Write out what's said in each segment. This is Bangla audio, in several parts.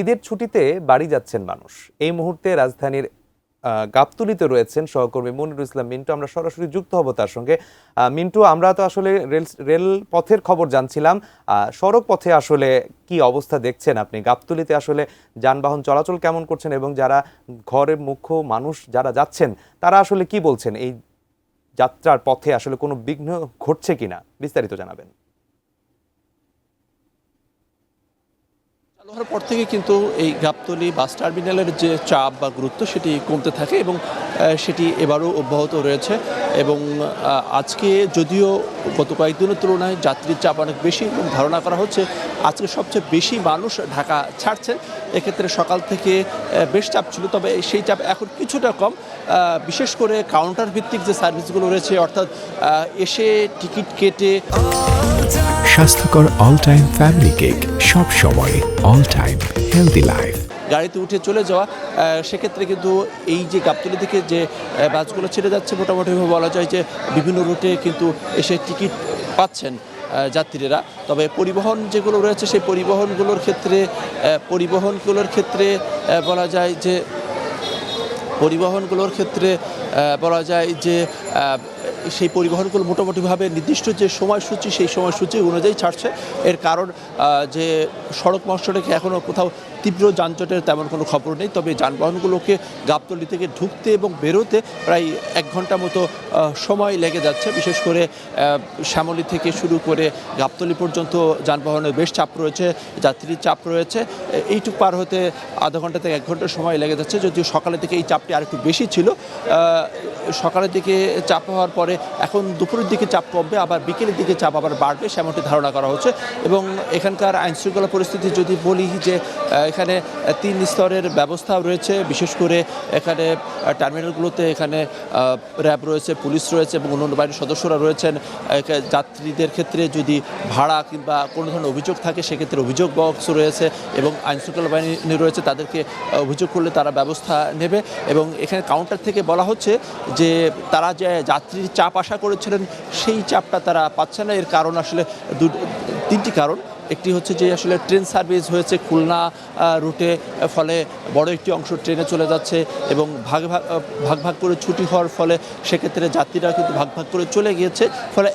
ঈদের ছুটিতে বাড়ি যাচ্ছেন মানুষ। এই মুহূর্তে রাজধানীর গাবতলীতে রয়েছেন সহকর্মী মনিরুল ইসলাম মিন্টু। আমরা সরাসরি যুক্ত হব তার সঙ্গে। মিন্টু, আমরা তো আসলে রেল পথের খবর জানছিলাম, সড়ক পথে আসলে কি অবস্থা দেখছেন আপনি? গাবতলীতে আসলে যানবাহন চলাচল কেমন করছেন এবং যারা ঘরের মুখ্য মানুষ যারা যাচ্ছেন তারা আসলে কি বলছেন? এই যাত্রার পথে আসলে কোনো বিঘ্ন ঘটছে কিনা বিস্তারিত জানাবেন। চালু হওয়ার পর থেকে কিন্তু এই গাবতলী বাস টার্মিনালের যে চাপ বা গুরুত্ব সেটি কমতে থাকে এবং সেটি এবারও অব্যাহত রয়েছে। এবং আজকে যদিও গত কয়েকদিনের তুলনায় যাত্রীর চাপ অনেক বেশি এবং ধারণা করা হচ্ছে আজকে সবচেয়ে বেশি মানুষ ঢাকা ছাড়ছেন। এক্ষেত্রে সকাল থেকে বেশ চাপ ছিল, তবে সেই চাপ এখন কিছুটা কম। বিশেষ করে কাউন্টার ভিত্তিক যে সার্ভিসগুলো রয়েছে, অর্থাৎ এসে টিকিট কেটে স্বাস্থ্যকর অল টাইম ফ্যামিলি কেক, সব সময় অল টাইম হেলদি লাইফ। গাড়িতে উঠে চলে যাওয়া, সেক্ষেত্রে কিন্তু এই যে গাবতলী থেকে যে বাসগুলো ছেড়ে যাচ্ছে মোটামুটিভাবে বলা যায় যে বিভিন্ন রুটে কিন্তু এসে টিকিট পাচ্ছেন যাত্রীরা। তবে পরিবহন যেগুলো রয়েছে সেই পরিবহনগুলোর ক্ষেত্রে বলা যায় যে সেই পরিবহনগুলো মোটামুটিভাবে নির্দিষ্ট যে সময়সূচি সেই সময়সূচি অনুযায়ী ছাড়ছে। এর কারণ যে সড়ক মহাসড়কে এখনও কোথাও তীব্র যানজটের তেমন কোনো খবর নেই, তবে যানবাহনগুলোকে গাবতলী থেকে ঢুকতে এবং বেরোতে প্রায় 1 ঘন্টা মতো সময় লেগে যাচ্ছে। বিশেষ করে শ্যামলী থেকে শুরু করে গাবতলী পর্যন্ত যানবাহনের বেশ চাপ রয়েছে, যাত্রীর চাপ রয়েছে। এইটুকু পার হতে আধা ঘন্টা থেকে 1 ঘন্টা সময় লেগে যাচ্ছে। যদিও সকালের দিকে এই চাপটি আরেকটু বেশি ছিল, সকালের দিকে চাপ হওয়ার পরে এখন দুপুরের দিকে চাপ কমবে, আবার বিকেলের দিকে চাপ আবার বাড়বে সেমনটি ধারণা করা হচ্ছে। এবং এখানকার আইনশৃঙ্খলা পরিস্থিতি যদি বলি যে এখানে 3 স্তরের ব্যবস্থা রয়েছে। বিশেষ করে এখানে টার্মিনালগুলোতে এখানে র্যাব রয়েছে, পুলিশ রয়েছে এবং অন্যান্য বাহিনীর সদস্যরা রয়েছেন। যাত্রীদের ক্ষেত্রে যদি ভাড়া কিংবা কোনো ধরনের অভিযোগ থাকে সেক্ষেত্রে অভিযোগ বক্স রয়েছে এবং আইনশৃঙ্খলা বাহিনী রয়েছে, তাদেরকে অভিযোগ করলে তারা ব্যবস্থা নেবে। এবং এখানে কাউন্টার থেকে বলা হচ্ছে যে তারা যে যাত্রীর চাপ আশা করেছিলেন সেই চাপটা তারা পাচ্ছে না। এর কারণ আসলে 3টি কারণ। একটি হচ্ছে যে আসলে ট্রেন সার্ভিস হয়েছে খুলনা রুটে, ফলে বড় একটি অংশ ট্রেনে চলে যাচ্ছে এবং ভাগ ভাগ করে ছুটি হওয়ার ফলে সেক্ষেত্রে যাত্রীরা কিন্তু ভাগ ভাগ করে চলে গিয়েছে। ফলে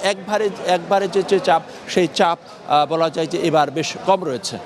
একবারে যে চাপ সেই চাপ বলা যায় যে এবার বেশ কম রয়েছে।